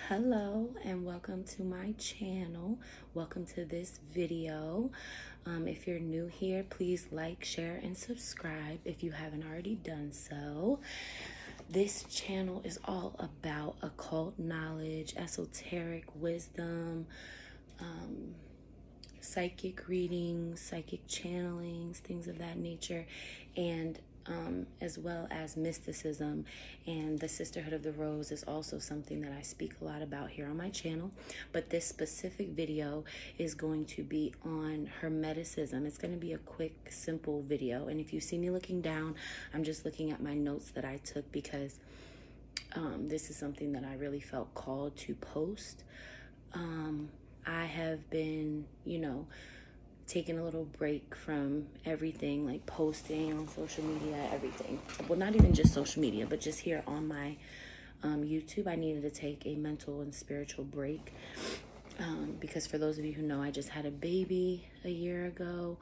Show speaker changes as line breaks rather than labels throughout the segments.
Hello and welcome to my channel. Welcome to this video. If you're new here, please like, share, and subscribe if you haven't already done so. This channel is all about occult knowledge, esoteric wisdom, psychic readings, psychic channelings, things of that nature, and as well as mysticism. And the Sisterhood of the Rose is also something that I speak a lot about here on my channel. But this specific video is going to be on Hermeticism. It's going to be a quick, simple video. And if you see me looking down, I'm just looking at my notes that I took because this is something that I really felt called to post. I have been, taking a little break from everything, like posting on social media, everything. Well, not even just social media, but just here on my YouTube. I needed to take a mental and spiritual break because for those of you who know, I just had a baby a year ago,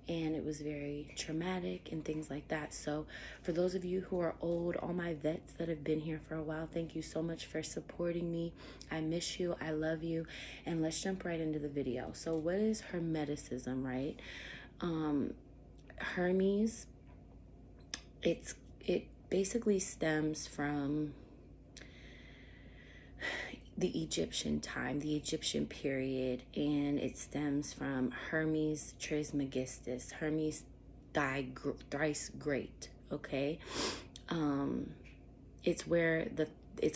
and it was very traumatic and things like that. So for those of you who are old, all my vets that have been here for a while, thank you so much for supporting me. I miss you. I love you. And let's jump right into the video. So what is Hermeticism, right? Hermes, it basically stems from the Egyptian time, the Egyptian period, and it stems from Hermes Trismegistus, Hermes thrice great. Okay, it's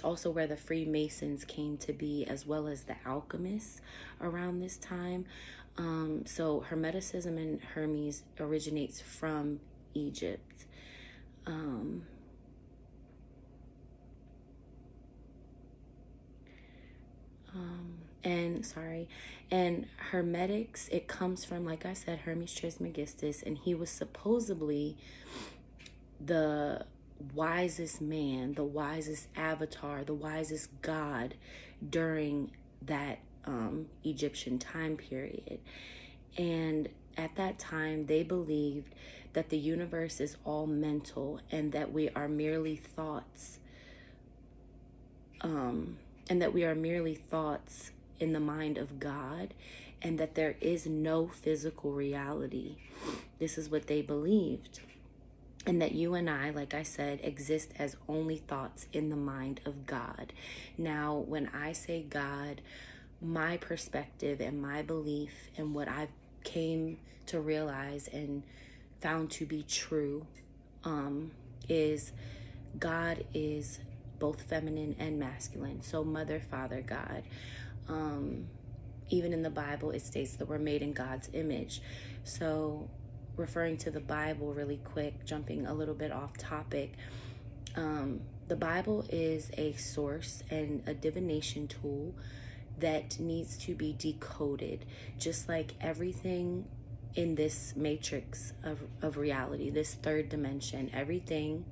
also where the Freemasons came to be, as well as the alchemists around this time. So Hermeticism and Hermes originates from Egypt. And Hermetics, it comes from, like I said, Hermes Trismegistus, and he was supposedly the wisest man, the wisest avatar, the wisest god during that Egyptian time period. And at that time, they believed that the universe is all mental and that we are merely thoughts, in the mind of God, and that there is no physical reality. This is what they believed. And that you and I, like I said, exist as only thoughts in the mind of God. Now, when I say God, my perspective and my belief and what I've came to realize and found to be true is God is both feminine and masculine. So mother, father, God. Even in the Bible, it states that we're made in God's image. So referring to the Bible really quick, jumping a little bit off topic, the Bible is a source and a divination tool that needs to be decoded, just like everything in this matrix of reality, this third dimension. Everything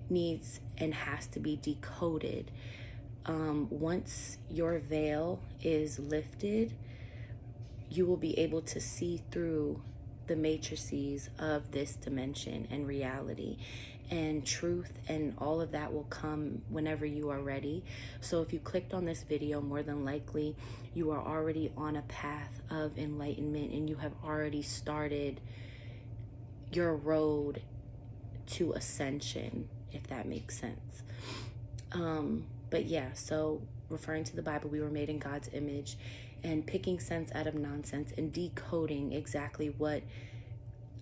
needs and has to be decoded. Once your veil is lifted, you will be able to see through the matrices of this dimension and reality, and truth and all of that will come whenever you are ready. So if you clicked on this video, more than likely you are already on a path of enlightenment and you have already started your road to ascension, if that makes sense. But yeah, so referring to the Bible, we were made in God's image, and picking sense out of nonsense and decoding exactly what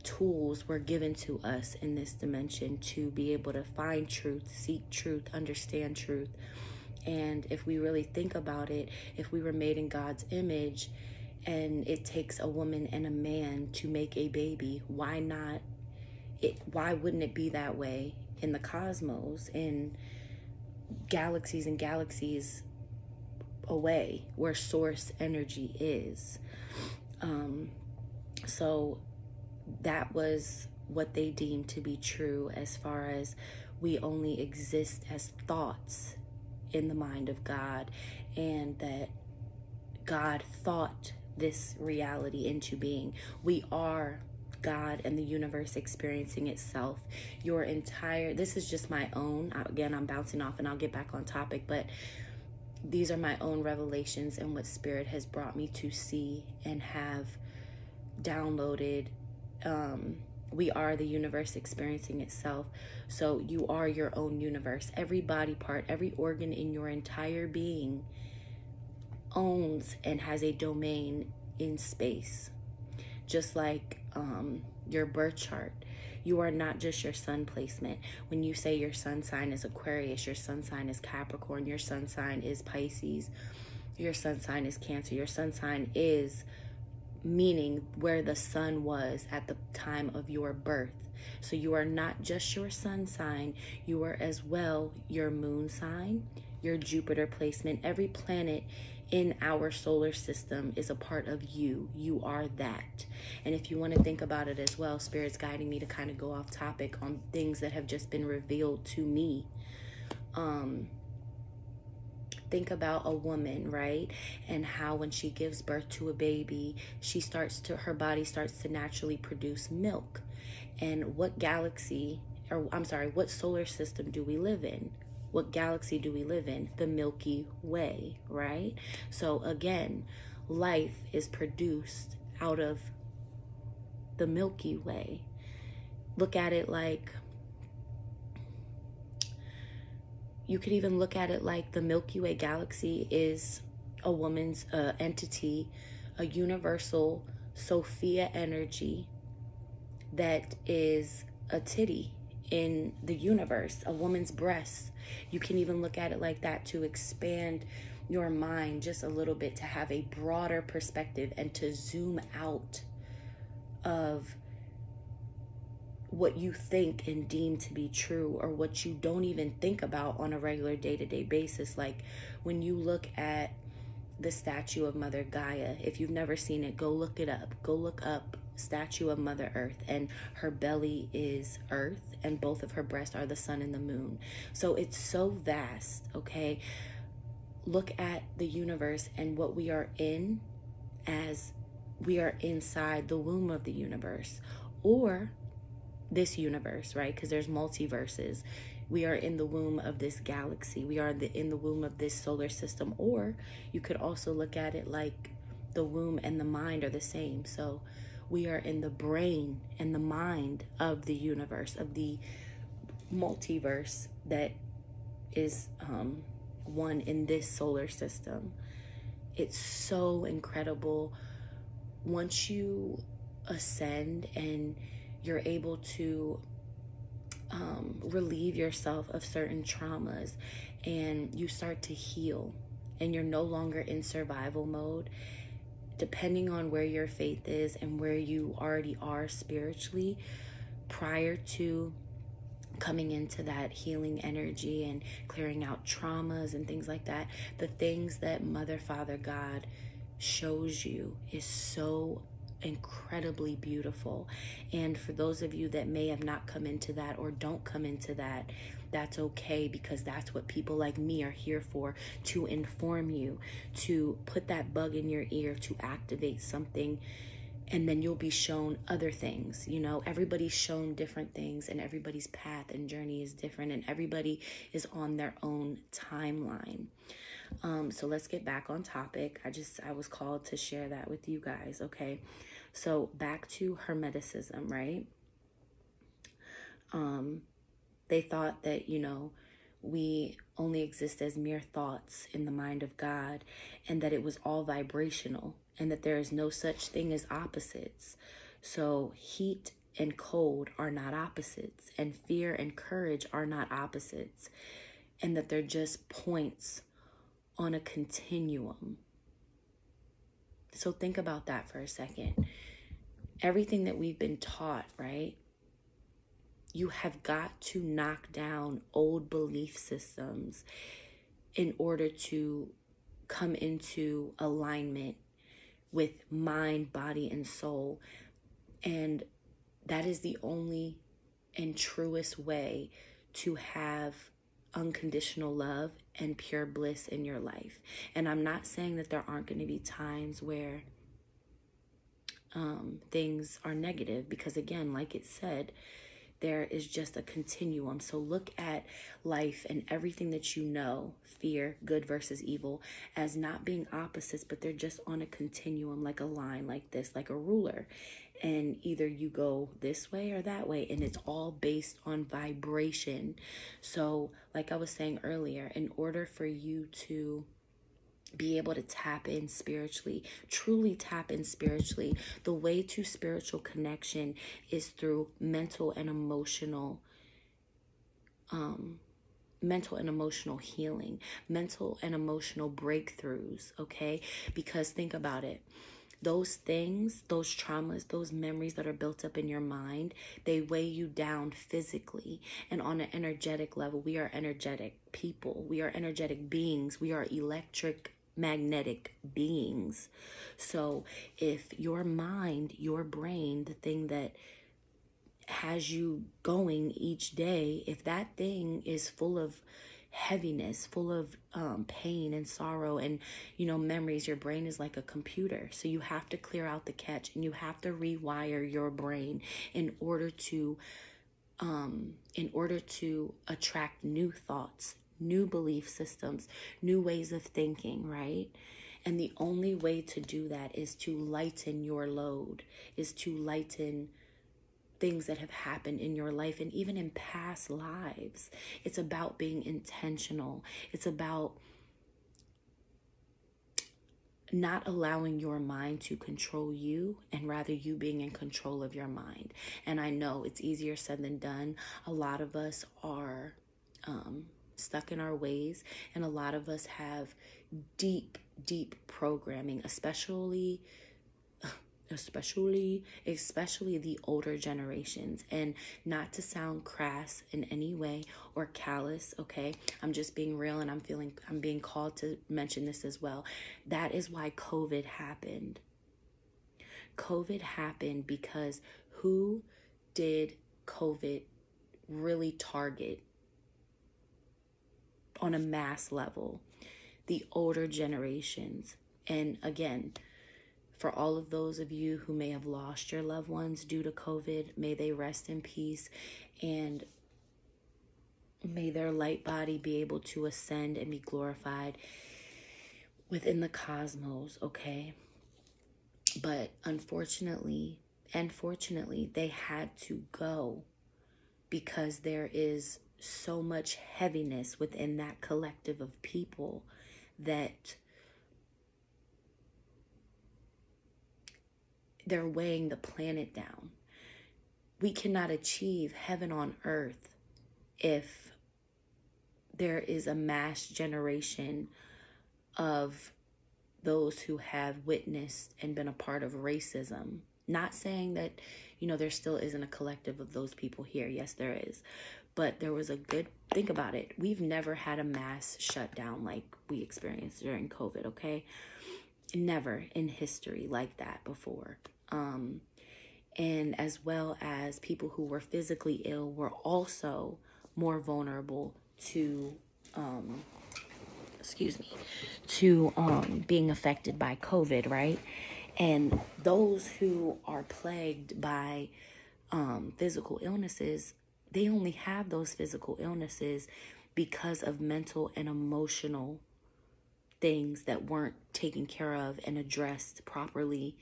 tools were given to us in this dimension to be able to find truth, seek truth, understand truth. And if we really think about it, if we were made in God's image and it takes a woman and a man to make a baby, why wouldn't it be that way in the cosmos, in galaxies and galaxies away where source energy is? So that was what they deemed to be true, as far as we only exist as thoughts in the mind of God, and that God thought this reality into being. We are God and the universe experiencing itself. This is just my own, again, I'm bouncing off and I'll get back on topic, but these are my own revelations and what Spirit has brought me to see and have downloaded. We are the universe experiencing itself. So you are your own universe. Every body part, every organ in your entire being owns and has a domain in space. Just like your birth chart. You are not just your sun placement. When you say your sun sign is Aquarius, your sun sign is Capricorn, your sun sign is Pisces, your sun sign is Cancer, your sun sign is meaning where the sun was at the time of your birth. So you are not just your sun sign, you are as well your moon sign, your Jupiter placement. Every planet in our solar system is a part of you. You are that. And if you want to think about it as well, Spirit's guiding me to kind of go off topic on things that have just been revealed to me. Think about a woman, right? And how when she gives birth to a baby, her body starts to naturally produce milk. And what solar system do we live in? What galaxy do we live in? The Milky Way, right? So again, life is produced out of the Milky Way. Look at it like, you could even look at it like the Milky Way galaxy is a woman's entity, a universal Sophia energy that is a titty in the universe, a woman's breast. You can even look at it like that to expand your mind just a little bit, to have a broader perspective and to zoom out of what you think and deem to be true, or what you don't even think about on a regular day-to-day basis. Like when you look at the statue of Mother Gaia, if you've never seen it, go look it up. Go look up statue of Mother Earth, and her belly is Earth and both of her breasts are the sun and the moon. So it's so vast, okay? Look at the universe and what we are in, as we are inside the womb of the universe, or this universe, right? Because there's multiverses. We are in the womb of this galaxy. We are in the womb of this solar system. Or you could also look at it like the womb and the mind are the same. So we are in the brain and the mind of the universe, of the multiverse that is one in this solar system. It's so incredible. Once you ascend and you're able to relieve yourself of certain traumas, and you start to heal, and you're no longer in survival mode, depending on where your faith is and where you already are spiritually, prior to coming into that healing energy and clearing out traumas and things like that, the things that Mother, Father, God shows you is so incredibly beautiful. And for those of you that may have not come into that or don't come into that, that's okay, because that's what people like me are here for, to inform you, to put that bug in your ear, to activate something, and then you'll be shown other things. You know, everybody's shown different things, and everybody's path and journey is different, and everybody is on their own timeline. So let's get back on topic. I was called to share that with you guys, okay? So back to Hermeticism, right? They thought that, we only exist as mere thoughts in the mind of God, and that it was all vibrational, and that there is no such thing as opposites. So heat and cold are not opposites, and fear and courage are not opposites, and that they're just points on a continuum. So think about that for a second. Everything that we've been taught, right? You have got to knock down old belief systems in order to come into alignment with mind, body, and soul. And that is the only and truest way to have unconditional love and pure bliss in your life. And I'm not saying that there aren't going to be times where things are negative, because again, like it said, there is just a continuum. So look at life and everything that you know, fear, good versus evil, as not being opposites, but they're just on a continuum, like a line, like this, like a ruler. And either you go this way or that way, and it's all based on vibration. So like I was saying earlier, in order for you to be able to tap in spiritually, truly tap in spiritually, the way to spiritual connection is through mental and emotional healing, mental and emotional breakthroughs. Okay, because think about it, those things, those traumas, those memories that are built up in your mind, they weigh you down physically. And on an energetic level, we are energetic people, we are energetic beings, we are electric magnetic beings. So if your mind, your brain, the thing that has you going each day, if that thing is full of heaviness, full of pain and sorrow and, memories, your brain is like a computer. So you have to clear out the cache, and you have to rewire your brain in order to attract new thoughts, new belief systems, new ways of thinking, right? And the only way to do that is to lighten your load, is to lighten things that have happened in your life and even in past lives. It's about being intentional. It's about not allowing your mind to control you, and rather you being in control of your mind. And I know it's easier said than done. A lot of us are stuck in our ways, and a lot of us have deep programming, especially the older generations. And not to sound crass in any way or callous, okay? I'm just being real, and I'm being called to mention this as well. That is why COVID happened. COVID happened because who did COVID really target on a mass level? The older generations. And again, for all of those of you who may have lost your loved ones due to COVID, may they rest in peace, and may their light body be able to ascend and be glorified within the cosmos, okay? But unfortunately and fortunately, they had to go because there is so much heaviness within that collective of people that they're weighing the planet down. We cannot achieve heaven on earth if there is a mass generation of those who have witnessed and been a part of racism. Not saying that, there still isn't a collective of those people here. Yes, there is. But there was think about it. We've never had a mass shutdown like we experienced during COVID, okay? Never in history like that before. And as well as people who were physically ill were also more vulnerable to, being affected by COVID, right? And those who are plagued by physical illnesses, they only have those physical illnesses because of mental and emotional things that weren't taken care of and addressed properly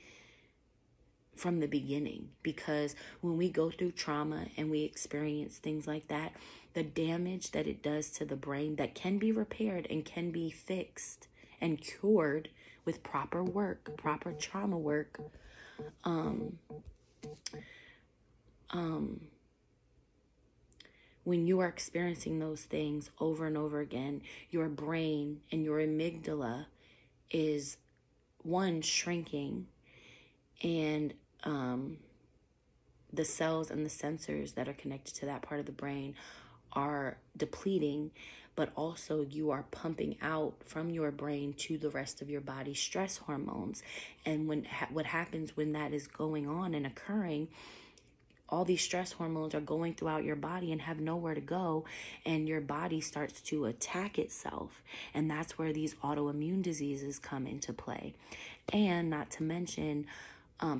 from the beginning. Because when we go through trauma and we experience things like that, the damage that it does to the brain that can be repaired and can be fixed and cured with proper work, proper trauma work, when you are experiencing those things over and over again, your brain and your amygdala is, one, shrinking, and the cells and the sensors that are connected to that part of the brain are depleting, but also you are pumping out from your brain to the rest of your body stress hormones. And what happens when that is going on and occurring, all these stress hormones are going throughout your body and have nowhere to go, and your body starts to attack itself. And that's where these autoimmune diseases come into play. And not to mention,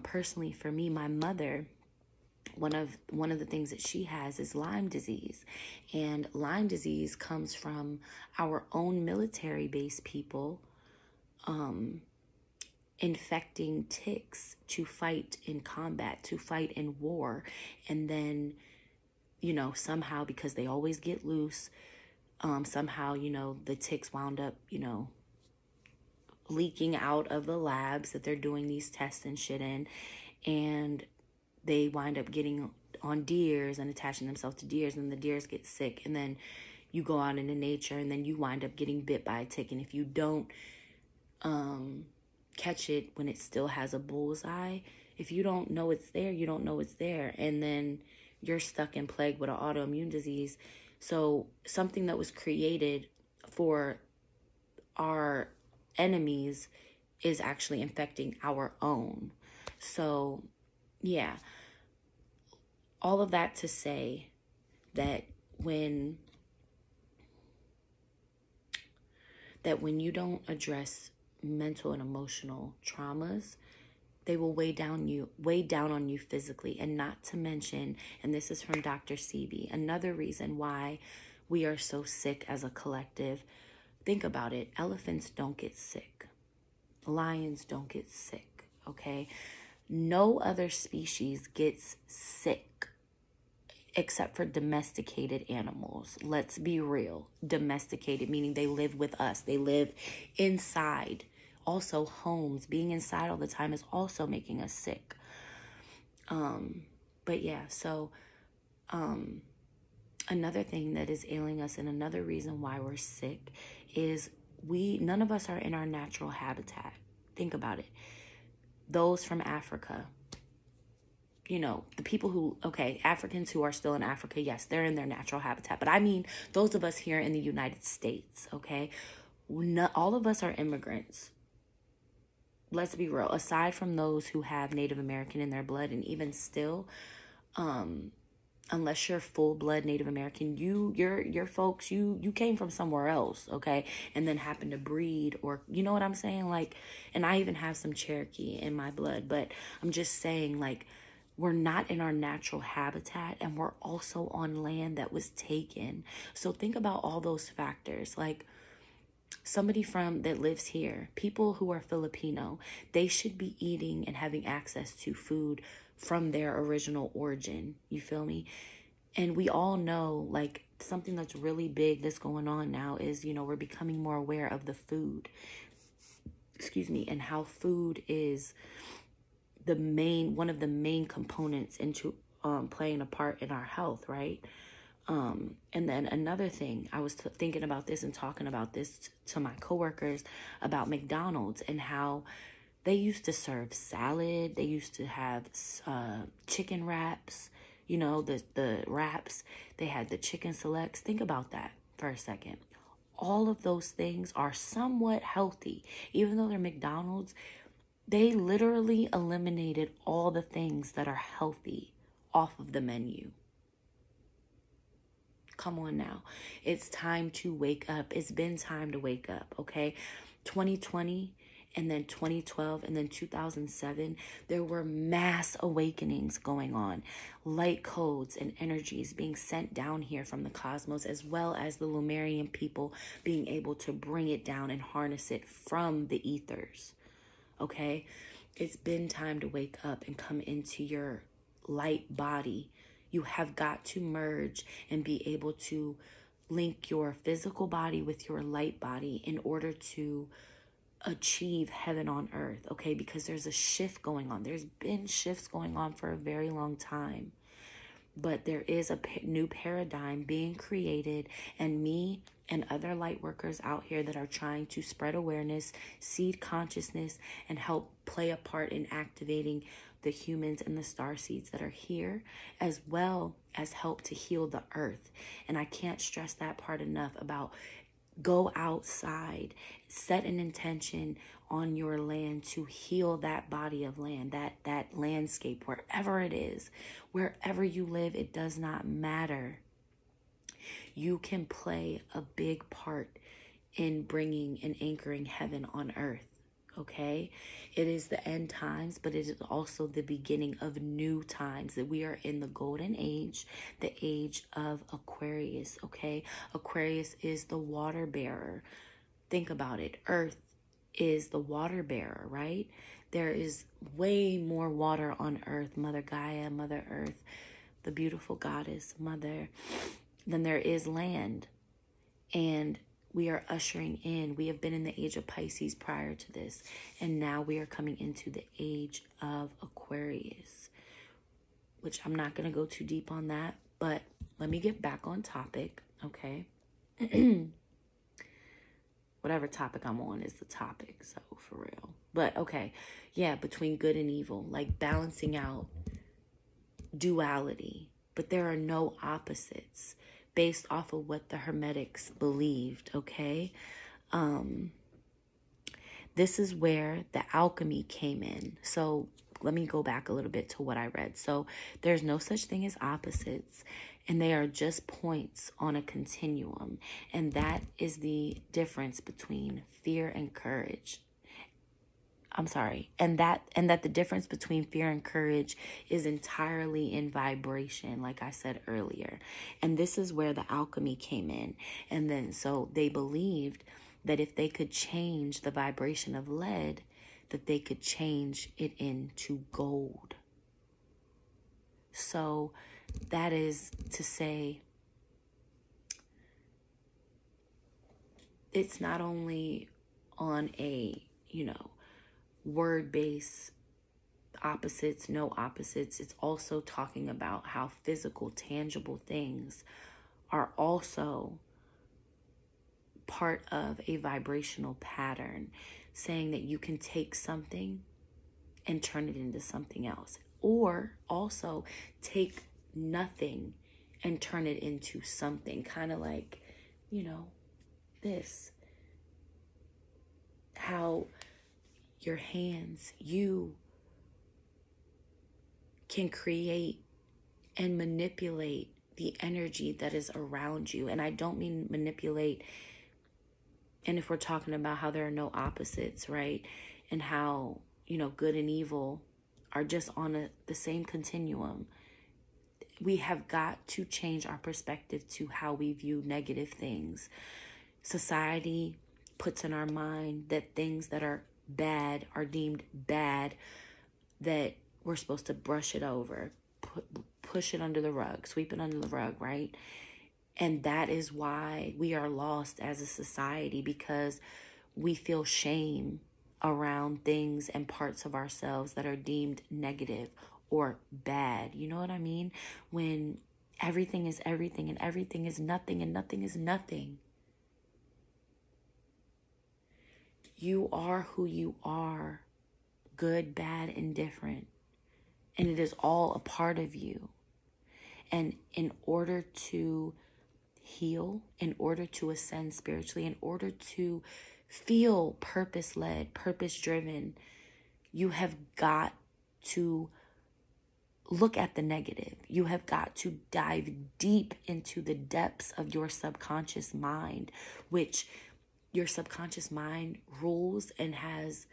personally for me, my mother one of the things that she has is Lyme disease. And Lyme disease comes from our own military base people infecting ticks to fight in combat, to fight in war. And then, somehow, because they always get loose, somehow, the ticks wound up, leaking out of the labs that they're doing these tests and shit in. And they wind up getting on deers and attaching themselves to deers, and the deers get sick. And then you go out into nature, and then you wind up getting bit by a tick. And if you don't catch it when it still has a bullseye, if you don't know it's there, you don't know it's there. And then you're stuck and plagued with an autoimmune disease. So something that was created for our enemies is actually infecting our own. So, yeah. All of that to say that when you don't address mental and emotional traumas, they will weigh down on you physically. And not to mention, and this is from Dr. Sebi, another reason why we are so sick as a collective. Think about it. Elephants don't get sick. Lions don't get sick, okay? No other species gets sick except for domesticated animals. Let's be real. Domesticated, meaning they live with us. They live inside. Also, homes. Being inside all the time is also making us sick. But yeah, so another thing that is ailing us, and another reason why we're sick, is none of us are in our natural habitat. Think about it. Those from Africa, the people who, Africans who are still in Africa, yes, they're in their natural habitat. But I mean, those of us here in the United States, okay? All of us are immigrants. Let's be real. Aside from those who have Native American in their blood, and even still, unless you're full-blood Native American, your folks, you came from somewhere else, okay? And then happened to breed, or, you know what I'm saying? Like, and I even have some Cherokee in my blood, but I'm just saying, like, we're not in our natural habitat, and we're also on land that was taken. So think about all those factors. Like, somebody that lives here, people who are Filipino, they should be eating and having access to food from their original origin. You feel me? And we all know, like, something that's really big that's going on now is, we're becoming more aware of the food. And how food is one of the main components into playing a part in our health, right? And then another thing, I was thinking about this and talking about this to my coworkers about McDonald's, and how they used to serve salad. They used to have chicken wraps, the wraps. They had the chicken selects. Think about that for a second. All of those things are somewhat healthy. Even though they're McDonald's, they literally eliminated all the things that are healthy off of the menu. Come on now. It's time to wake up. It's been time to wake up, okay? 2020 and then 2012 and then 2007, there were mass awakenings going on. Light codes and energies being sent down here from the cosmos, as well as the Lemurian people being able to bring it down and harness it from the ethers, okay? It's been time to wake up and come into your light body. You have got to merge and be able to link your physical body with your light body in order to achieve heaven on earth, okay? Because there's a shift going on. There's been shifts going on for a very long time. But there is a new paradigm being created, and me and other light workers out here that are trying to spread awareness, seed consciousness, and help play a part in activating the humans and the star seeds that are here, as well as help to heal the earth. And I can't stress that part enough about go outside, set an intention on your land to heal that body of land, that landscape, wherever it is, wherever you live, it does not matter. You can play a big part in bringing and anchoring heaven on earth. Okay, it is the end times, but it is also the beginning of new times, that we are in the golden age, the age of Aquarius. Okay, Aquarius is the water bearer. Think about it. Earth is the water bearer, right? There is way more water on Earth, Mother Gaia, Mother Earth, the beautiful goddess, Mother, than there is land. And we are ushering in, we have been in the age of Pisces prior to this, and now we are coming into the age of Aquarius, which I'm not going to go too deep on that, but let me get back on topic, okay? Whatever topic I'm on is the topic, so for real. But okay, yeah, between good and evil, like balancing out duality, but there are no opposites based off of what the Hermetics believed, okay? This is where the alchemy came in. So let me go back a little bit to what I read. So there's no such thing as opposites, and they are just points on a continuum. And that is the difference between fear and courage. And that the difference between fear and courage is entirely in vibration, like I said earlier. And this is where the alchemy came in. And then so they believed that if they could change the vibration of lead, that they could change it into gold. So that is to say, it's not only on a, word-based opposites, no opposites. It's also talking about how physical, tangible things are also part of a vibrational pattern, saying that you can take something and turn it into something else, or also take nothing and turn it into something, kind of like, this. How your hands, you can create and manipulate the energy that is around you. And I don't mean manipulate, and if we're talking about how there are no opposites, right? And how, good and evil are just on the same continuum. We have got to change our perspective to how we view negative things. Society puts in our mind that things that are bad are deemed bad, that we're supposed to brush it over, push it under the rug, sweep it under the rug, right? And that is why we are lost as a society, because we feel shame around things and parts of ourselves that are deemed negative or bad. You know what I mean? When everything is everything and everything is nothing and nothing is nothing. You are who you are, good, bad, indifferent. And it is all a part of you. And in order to heal, in order to ascend spiritually, in order to feel purpose-led, purpose-driven, you have got to look at the negative. You have got to dive deep into the depths of your subconscious mind, which your subconscious mind rules and has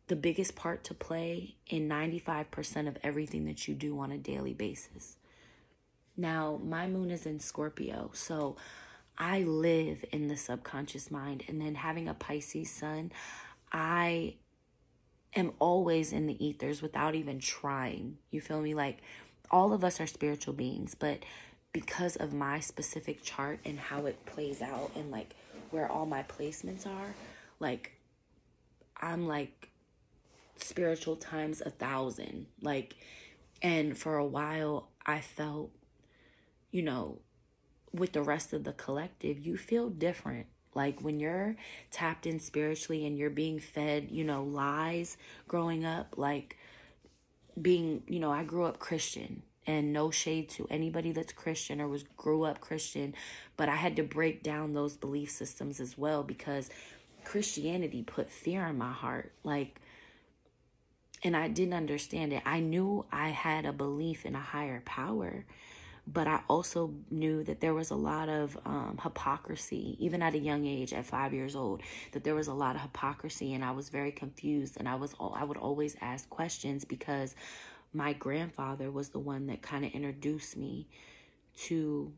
the biggest part to play in 95% of everything that you do on a daily basis. Now, my moon is in Scorpio, so I live in the subconscious mind. And then having a Pisces sun, I am always in the ethers without even trying. You feel me? Like, all of us are spiritual beings, but because of my specific chart and how it plays out and like where all my placements are, like, I'm like spiritual times 1,000. Like, and for a while I felt, with the rest of the collective, you feel different. Like when you're tapped in spiritually and you're being fed, lies growing up, like being, I grew up Christian, and no shade to anybody that's Christian or grew up Christian, but I had to break down those belief systems as well, because Christianity put fear in my heart. Like, and I didn't understand it. I knew I had a belief in a higher power, But I also knew that there was a lot of hypocrisy, even at a young age, at 5 years old, that there was a lot of hypocrisy, and I was very confused. And I would always ask questions because my grandfather was the one that kind of introduced me to,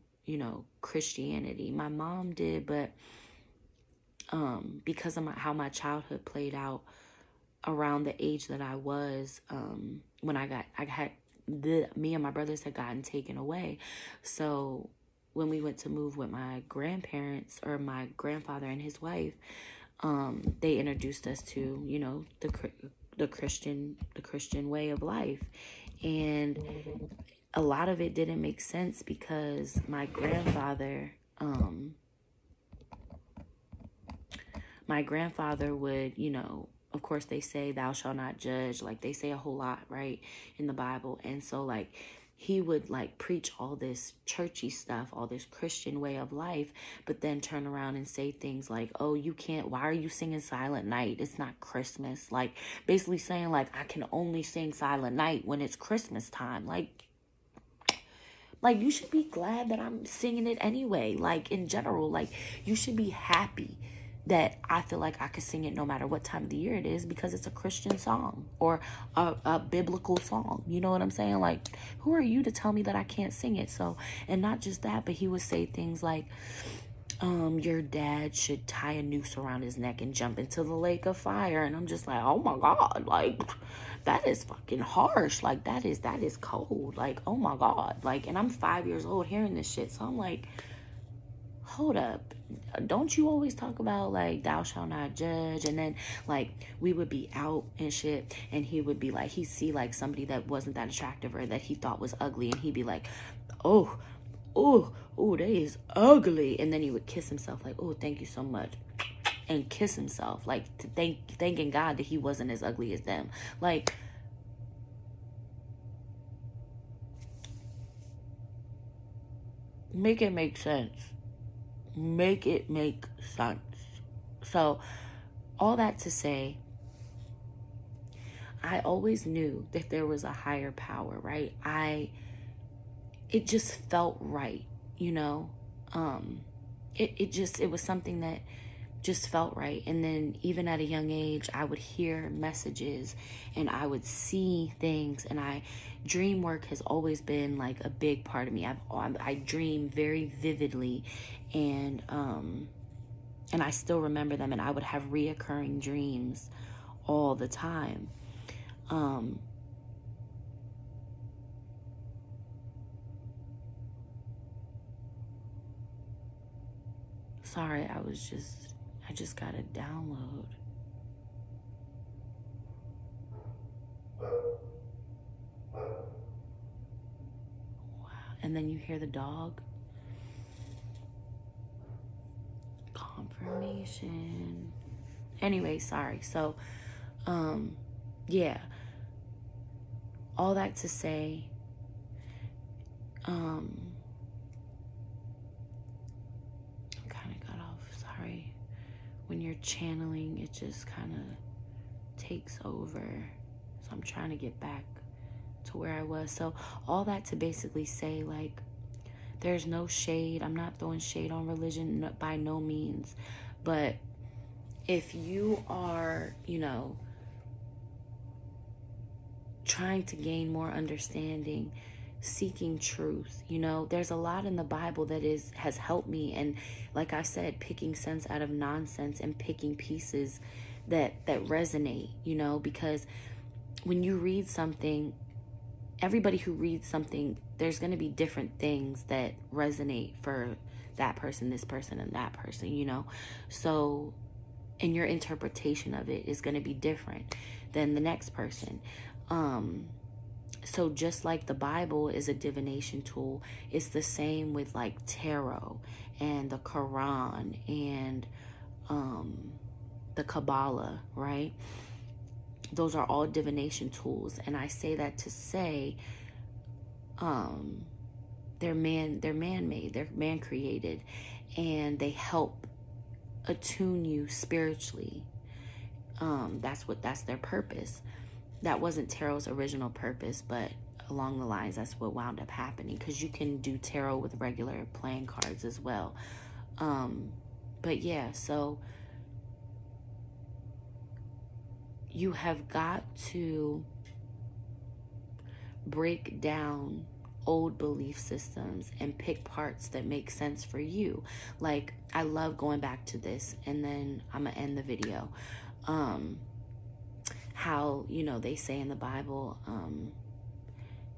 Christianity. My mom did, but because of how my childhood played out around the age that I was, when me and my brothers had gotten taken away. So when we went to move with my grandparents, or my grandfather and his wife, they introduced us to, the Christian way of life. And a lot of it didn't make sense because my grandfather would, of course they say thou shalt not judge. Like, they say a whole lot, right, in the Bible. And so, like, he would, like, preach all this churchy stuff, all this Christian way of life, but then turn around and say things like, oh, you can't, why are you singing Silent Night? It's not Christmas. Like, basically saying, like, I can only sing Silent Night when it's Christmas time. Like, you should be glad that I'm singing it anyway. Like, in general, like, you should be happy that I feel like I could sing it no matter what time of the year it is, because it's a Christian song or a biblical song. You know what I'm saying? Like, who are you to tell me that I can't sing it? So, and not just that, but he would say things like, your dad should tie a noose around his neck and jump into the lake of fire. And I'm just like, oh my God, like, that is fucking harsh. Like, that is cold. Like, oh my God. Like, and I'm 5 years old hearing this shit. So I'm like, hold up. Don't you always talk about, like, thou shalt not judge? And then, like, we would be out and shit, and he would be like, he'd see, like, somebody that wasn't that attractive or that he thought was ugly, and he'd be like, oh, they is ugly. And then he would kiss himself, like, oh, thank you so much, and kiss himself, like, thanking God that he wasn't as ugly as them. Like, make it make sense. Make it make sense. So, all that to say, I always knew that there was a higher power, right? It just felt right, it was something that just felt right. And then even at a young age, I would hear messages and I would see things, and dream work has always been like a big part of me. I dream very vividly, and I still remember them, and I would have reoccurring dreams all the time. Sorry, I just got a download. Wow. And then you hear the dog. Confirmation. Anyway, sorry. So, yeah. All that to say, when you're channeling, it just kind of takes over. So I'm trying to get back to where I was. So all that to basically say, like, there's no shade. I'm not throwing shade on religion, by no means. But if you are, trying to gain more understanding, seeking truth, there's a lot in the Bible that has helped me. And like I said, picking sense out of nonsense and picking pieces that resonate, because when you read something, everybody who reads something, there's going to be different things that resonate for that person, this person, and that person, so, and your interpretation of it is going to be different than the next person. So just like the Bible is a divination tool, it's the same with like tarot and the Quran and the Kabbalah, right? Those are all divination tools. And I say that to say they're man-made, they're man-created, and they help attune you spiritually. That's their purpose. That wasn't tarot's original purpose, but along the lines, that's what wound up happening, because you can do tarot with regular playing cards as well. But yeah, so you have got to break down old belief systems and pick parts that make sense for you. Like, I love going back to this, and then I'm gonna end the video. How, you know, they say in the Bible,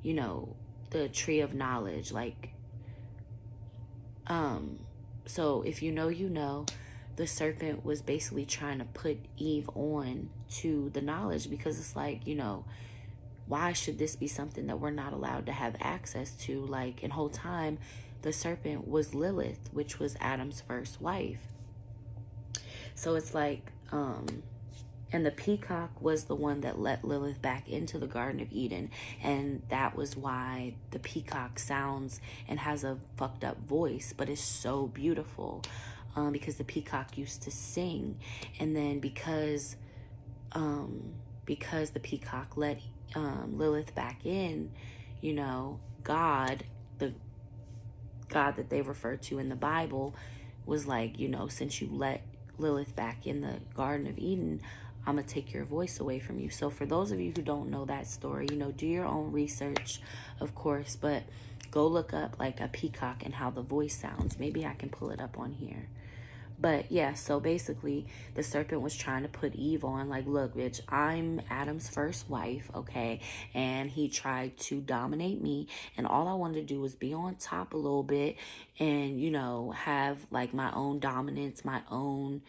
you know, the tree of knowledge, like, so if you know, you know, the serpent was basically trying to put Eve on to the knowledge, because it's like, you know, why should this be something that we're not allowed to have access to? Like, in whole time, the serpent was Lilith, which was Adam's first wife. So it's like, and the peacock was the one that let Lilith back into the Garden of Eden. And that was why the peacock sounds and has a fucked up voice, but it's so beautiful, because the peacock used to sing. And then because the peacock let Lilith back in, you know, God, the God that they refer to in the Bible, was like, you know, since you let Lilith back in the Garden of Eden, I'm gonna take your voice away from you. So for those of you who don't know that story, you know, do your own research, of course, but go look up like a peacock and how the voice sounds. Maybe I can pull it up on here. But yeah, so basically the serpent was trying to put Eve on, like, look, bitch, I'm Adam's first wife, okay? And he tried to dominate me, and all I wanted to do was be on top a little bit and, you know, have like my own dominance, my own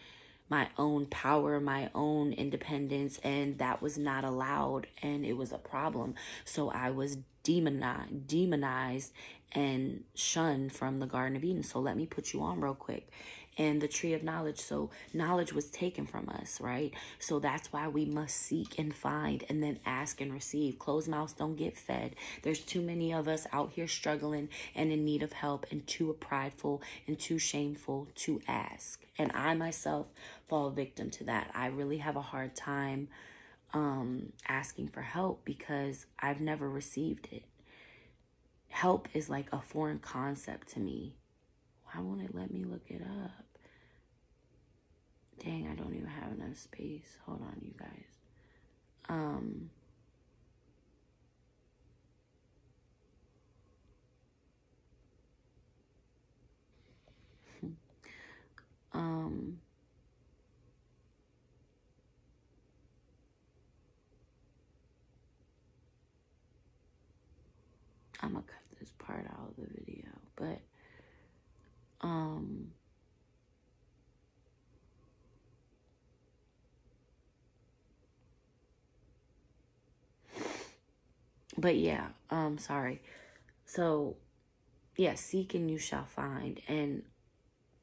power, my own independence, and that was not allowed, and it was a problem. So I was demonized and shunned from the Garden of Eden. So let me put you on real quick. And the tree of knowledge, so knowledge was taken from us, right? So that's why we must seek and find, and then ask and receive. Closed mouths don't get fed. There's too many of us out here struggling and in need of help, and too prideful and too shameful to ask. And I myself fall victim to that. I really have a hard time asking for help because I've never received it. Help is like a foreign concept to me. Why won't it let me look it up? Dang, I don't even have enough space. Hold on, you guys. I'm gonna cut this part out of the video, but yeah, sorry. So yeah, seek and you shall find. And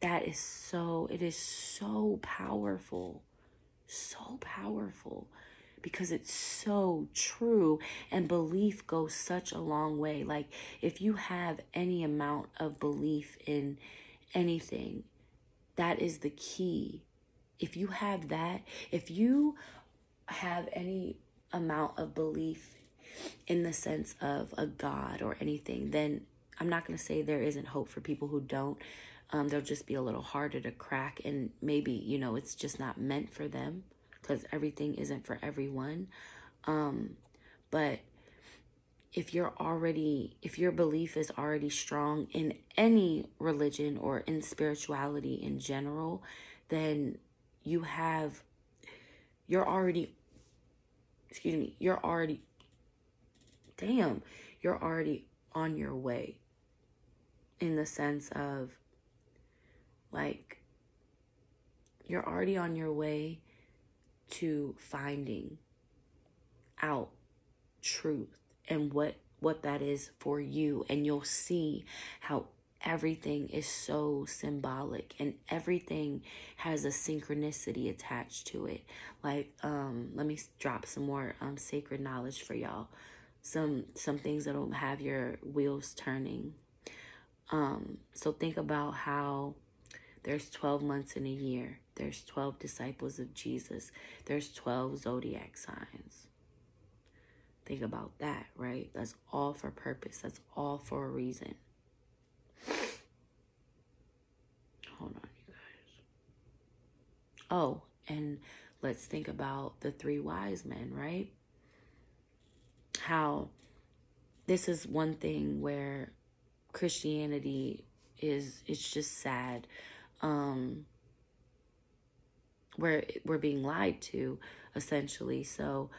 that is so, it is so powerful, because it's so true, and belief goes such a long way. Like, if you have any amount of belief in anything, that is the key. If you have that, if you have any amount of belief in the sense of a God or anything, then I'm not going to say there isn't hope for people who don't. They'll just be a little harder to crack, and maybe, you know, it's just not meant for them, because everything isn't for everyone. But if your belief is already strong in any religion or in spirituality in general, then you're already on your way, in the sense of, like, you're already on your way to finding out truth and what that is for you. And you'll see how everything is so symbolic, and everything has a synchronicity attached to it. Like, let me drop some more sacred knowledge for y'all. Some things that'll have your wheels turning. So think about how there's 12 months in a year. There's 12 disciples of Jesus. There's 12 zodiac signs. Think about that, right? That's all for purpose. That's all for a reason. Hold on, you guys. Oh, and let's think about the 3 wise men, right? How this is one thing where Christianity it's just sad. We're being lied to, essentially. So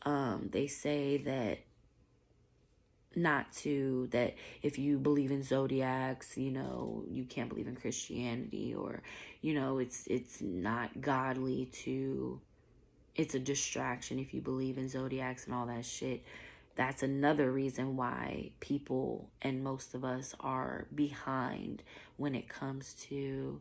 they say that that if you believe in zodiacs, you can't believe in Christianity, or it's not godly to, it's a distraction if you believe in zodiacs and all that shit. That's another reason why people, and most of us, are behind when it comes to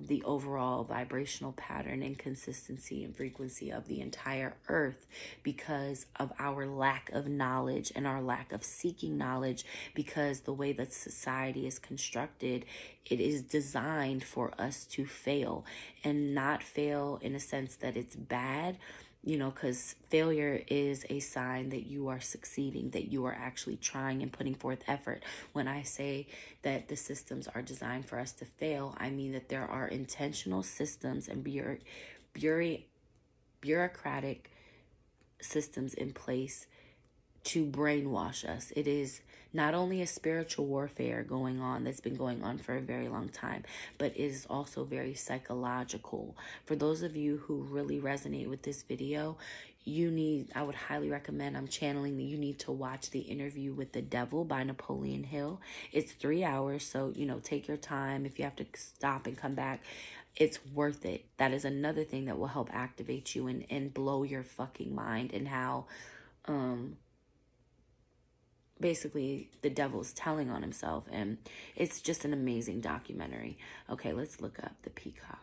the overall vibrational pattern and consistency and frequency of the entire earth, because of our lack of knowledge and our lack of seeking knowledge. Because the way that society is constructed, it is designed for us to fail, and not fail in a sense that it's bad, because failure is a sign that you are succeeding, that you are actually trying and putting forth effort. When I say that the systems are designed for us to fail, I mean that there are intentional systems and bureaucratic systems in place to brainwash us. It is not only a spiritual warfare going on that's been going on for a very long time, but it is also very psychological. For those of you who really resonate with this video, I would highly recommend, I'm channeling that you need to watch the Interview with the Devil by Napoleon Hill. It's 3 hours, so, take your time. If you have to stop and come back, it's worth it. That is another thing that will help activate you and blow your fucking mind, and how, basically the devil's telling on himself. And it's just an amazing documentary. Okay, let's look up the peacock.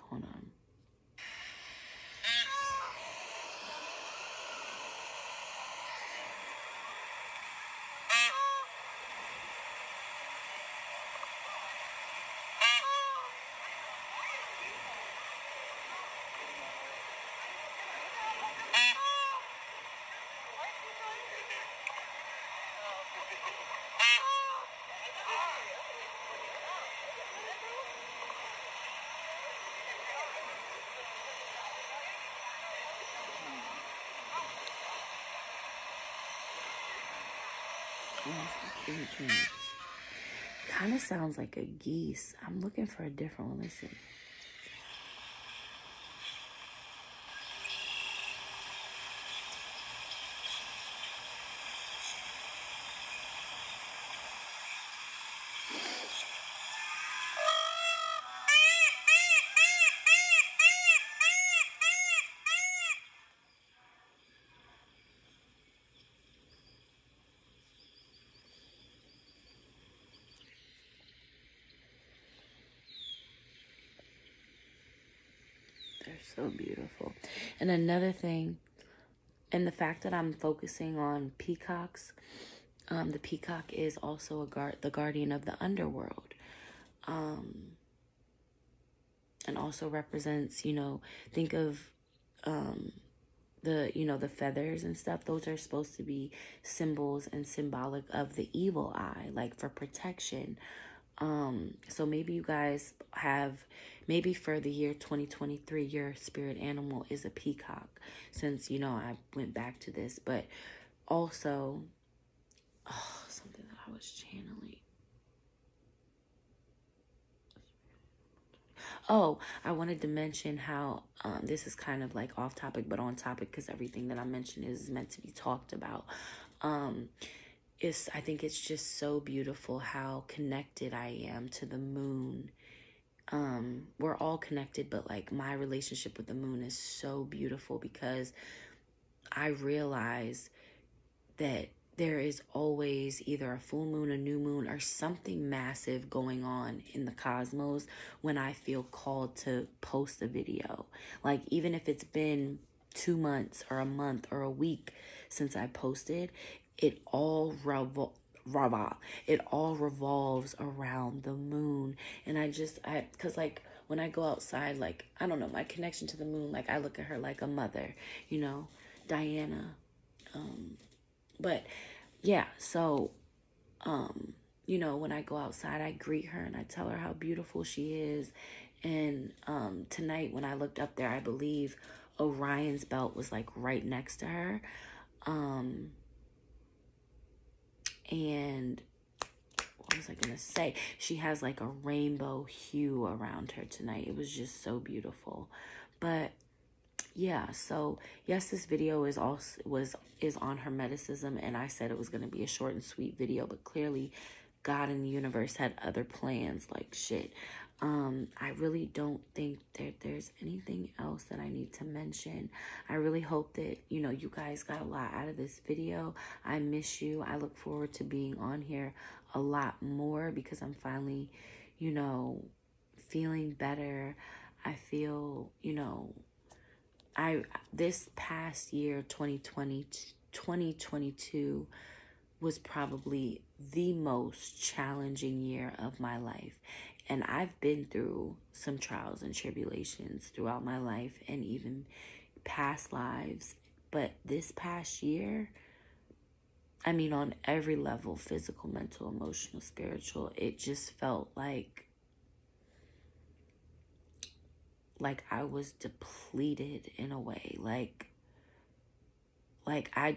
Hold on. Kind of sounds like a geese. I'm looking for a different one. Listen. They're so beautiful. And another thing, and the fact that I'm focusing on peacocks, the peacock is also the guardian of the underworld, and also represents, think of the feathers and stuff. Those are supposed to be symbols and symbolic of the evil eye, like for protection. So maybe you guys maybe for the year 2023, your spirit animal is a peacock, since, I went back to this. But also, something that I was channeling. Oh, I wanted to mention how this is kind of like off topic, but on topic, because everything that I mentioned is meant to be talked about. I think it's just so beautiful how connected I am to the moon. We're all connected, but like my relationship with the moon is so beautiful, because I realize that there is always either a full moon, a new moon, or something massive going on in the cosmos when I feel called to post a video. Like, even if it's been 2 months or a month or a week since I posted, it all it all revolves around the moon. And because like when I go outside, like, I don't know, my connection to the moon, like I look at her like a mother, you know, Diana. But yeah, so, you know, when I go outside, I greet her and I tell her how beautiful she is. And tonight when I looked up there, I believe Orion's belt was like right next to her. And what was I going to say? She has like a rainbow hue around her tonight. It was just so beautiful. But yeah, so yes, this video is on Hermeticism, and I said it was going to be a short and sweet video, but clearly God and the universe had other plans, like shit. I really don't think that there's anything else that I need to mention. I really hope that, you know, you guys got a lot out of this video. I miss you. I look forward to being on here a lot more because I'm finally, you know, feeling better. I feel, you know, this past year, 2022 was probably the most challenging year of my life. And I've been through some trials and tribulations throughout my life and even past lives. But this past year, I mean, on every level, physical, mental, emotional, spiritual, it just felt like I was depleted in a way. Like I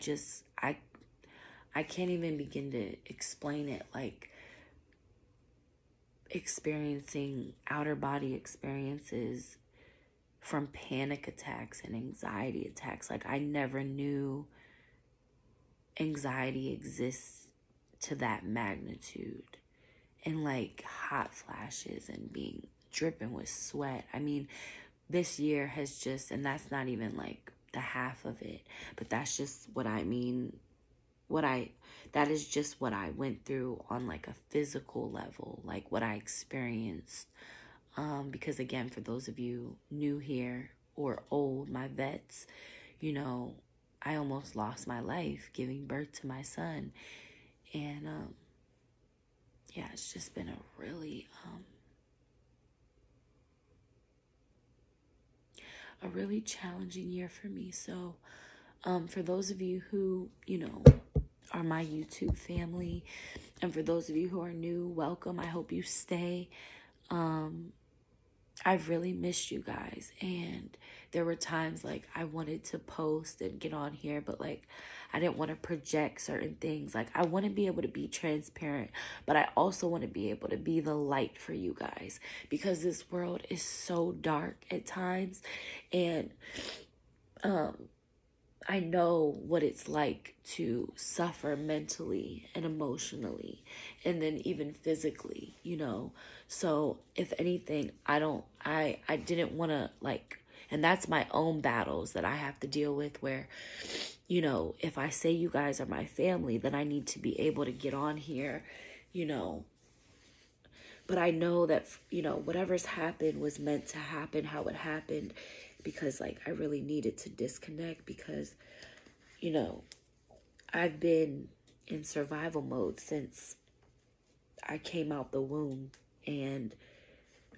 can't even begin to explain it. Like, experiencing outer body experiences from panic attacks and anxiety attacks. Like, I never knew anxiety exists to that magnitude. And like hot flashes and being dripping with sweat. I mean, this year has just, and that's not even like the half of it, but that's just what I mean. That is just what I went through on like a physical level, like what I experienced. Because again, for those of you new here or old, my vets, you know, I almost lost my life giving birth to my son. And, yeah, it's just been a really challenging year for me. So, for those of you who, you know, are my YouTube family, and for those of you who are new, welcome. I hope you stay. I've really missed you guys, and there were times like I wanted to post and get on here, but like I didn't want to project certain things. Like, I want to be able to be transparent, but I also want to be able to be the light for you guys, because this world is so dark at times. And I know what it's like to suffer mentally and emotionally, and then even physically, you know. So if anything, I didn't want to, like, and that's my own battles that I have to deal with, where, you know, if I say you guys are my family, then I need to be able to get on here, you know. But I know that, you know, whatever's happened was meant to happen how it happened, because like I really needed to disconnect, because, you know, I've been in survival mode since I came out the womb, and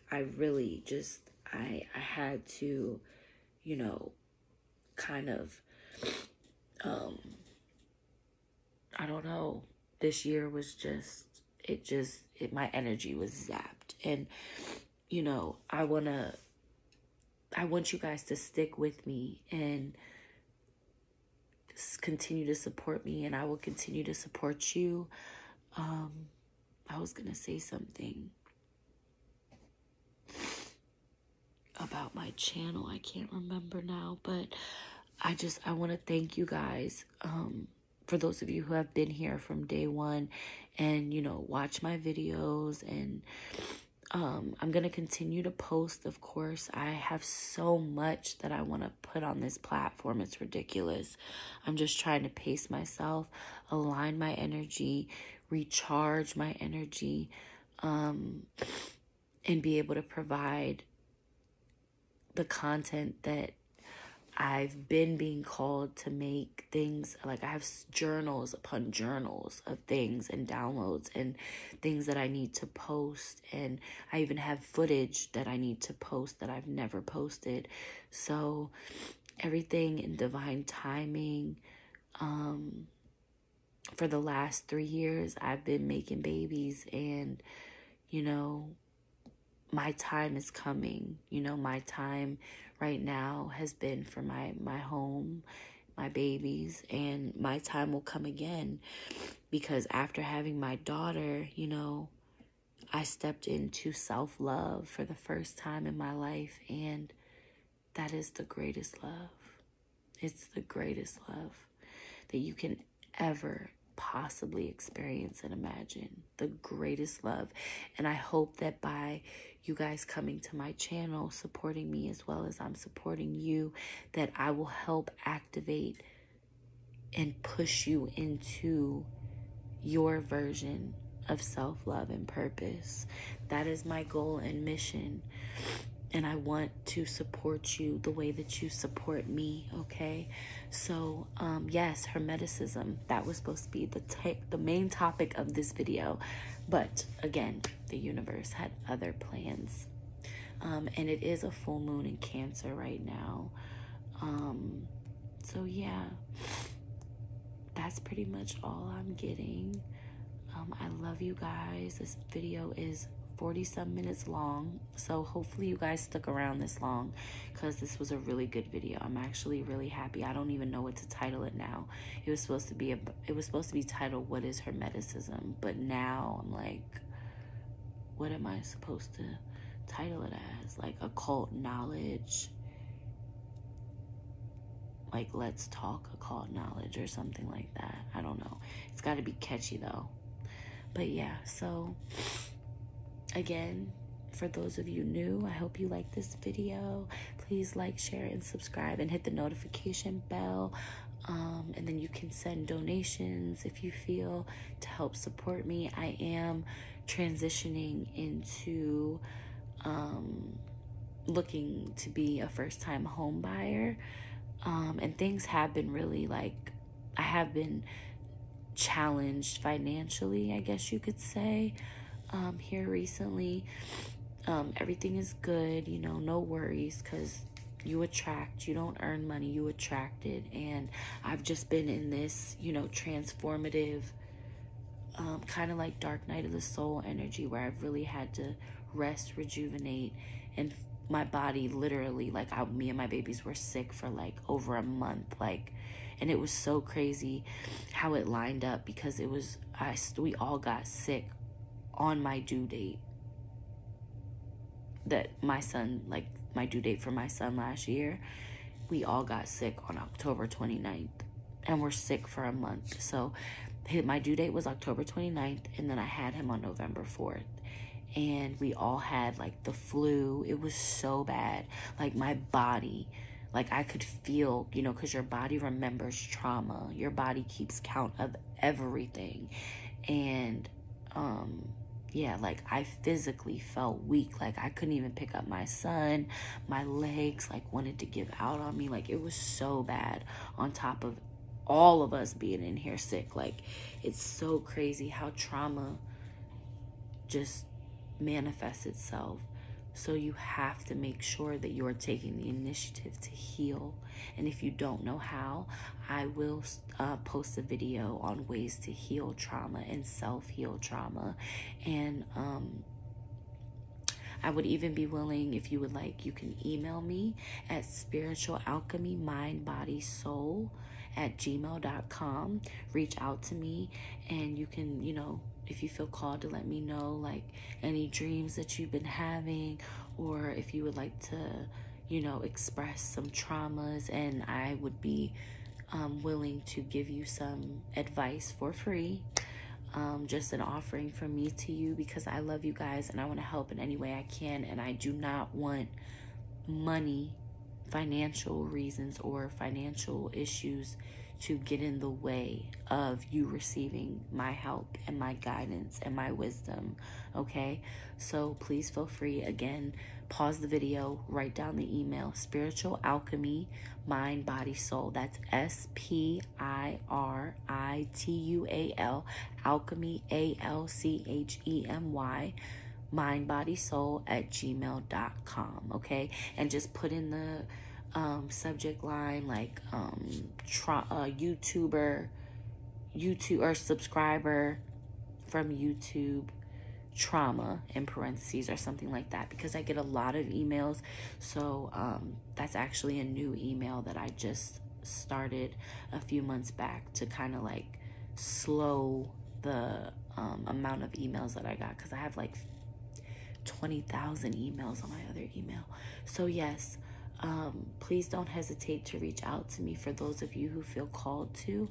I really just, I had to, you know, kind of, I don't know, this year was just, my energy was zapped. And, you know, I want you guys to stick with me and continue to support me, and I will continue to support you. I was going to say something about my channel. I can't remember now, but I want to thank you guys. For those of you who have been here from day one and, you know, watch my videos, and I'm going to continue to post, of course. I have so much that I want to put on this platform. It's ridiculous. I'm just trying to pace myself, align my energy, recharge my energy, and be able to provide the content that I've been being called to make things, like I have journals upon journals of things and downloads and things that I need to post. And I even have footage that I need to post that I've never posted. So everything in divine timing. For the last 3 years, I've been making babies, and, you know, my time is coming. You know, my time right now has been for my home, my babies, and my time will come again, because after having my daughter, you know, I stepped into self-love for the first time in my life, and that is the greatest love. It's the greatest love that you can ever possibly experience and imagine. The greatest love. And I hope that by you guys coming to my channel, supporting me as well as I'm supporting you, that I will help activate and push you into your version of self-love and purpose. That is my goal and mission. And I want to support you the way that you support me, okay? So, yes, Hermeticism, that was supposed to be the main topic of this video. But, again, the universe had other plans. And it is a full moon in Cancer right now. So, yeah, that's pretty much all I'm getting. I love you guys. This video is 40-some minutes long, so hopefully you guys stuck around this long, because this was a really good video. I'm actually really happy. I don't even know what to title it now. It was supposed to be titled "What is Hermeticism?" But now I'm like, what am I supposed to title it as? Like occult knowledge, like let's talk occult knowledge or something like that. I don't know. It's got to be catchy though. But yeah, so again, for those of you new, I hope you like this video. Please like, share, and subscribe, and hit the notification bell. And then you can send donations if you feel, to help support me. I am transitioning into looking to be a first-time home buyer. And things have been really, like, I have been challenged financially, I guess you could say, here recently. Everything is good, you know, no worries, because you attract. You don't earn money, you attract it. And I've just been in this, you know, transformative, kind of like dark night of the soul energy, where I've really had to rest, rejuvenate, and my body literally, like, me and my babies were sick for like over a month, like, and it was so crazy how it lined up, because it was, we all got sick on my due date. That my son, like my due date for my son last year, we all got sick on October 29th, and we're sick for a month. So my due date was October 29th, and then I had him on November 4th. And we all had like the flu. It was so bad. Like my body, like I could feel, you know, because your body remembers trauma. Your body keeps count of everything. And yeah, like I physically felt weak. Like I couldn't even pick up my son. My legs like wanted to give out on me. Like it was so bad, on top of all of us being in here sick. Like it's so crazy how trauma just manifests itself. So you have to make sure that you're taking the initiative to heal. And if you don't know how, I will post a video on ways to heal trauma and self-heal trauma. And I would even be willing, if you would like, you can email me at spiritualalchemymindbodysoul@gmail.com. Reach out to me, and you can, you know, if you feel called to let me know, like, any dreams that you've been having, or if you would like to, you know, express some traumas, and I would be willing to give you some advice for free. Just an offering from me to you, because I love you guys and I want to help in any way I can, and I do not want money, financial reasons, or financial issues to get in the way of you receiving my help and my guidance and my wisdom, okay? So please feel free. Again, pause the video, write down the email. Spiritual Alchemy, Mind, Body, Soul. That's SPIRITUAL, Alchemy, ALCHEMY, Mind, Body, Soul at gmail.com. Okay, and just put in the subject line like YouTuber or subscriber from YouTube, trauma in parentheses or something like that, because I get a lot of emails. So that's actually a new email that I just started a few months back to kind of like slow the amount of emails that I got, because I have like 20,000 emails on my other email. So yes, please don't hesitate to reach out to me for those of you who feel called to.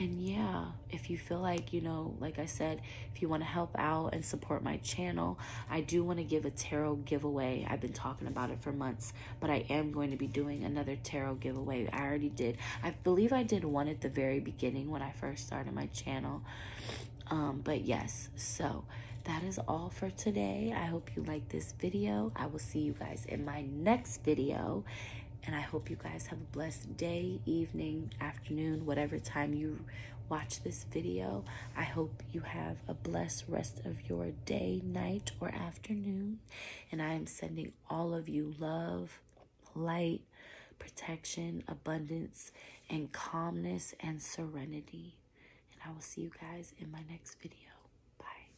And yeah, if you feel like, you know, like I said, if you want to help out and support my channel, I do want to give a tarot giveaway. I've been talking about it for months, but I am going to be doing another tarot giveaway. I already did. I believe I did one at the very beginning when I first started my channel. But yes, so that is all for today. I hope you like this video. I will see you guys in my next video. And I hope you guys have a blessed day, evening, afternoon, whatever time you watch this video. I hope you have a blessed rest of your day, night, or afternoon. And I am sending all of you love, light, protection, abundance, and calmness and serenity. And I will see you guys in my next video. Bye.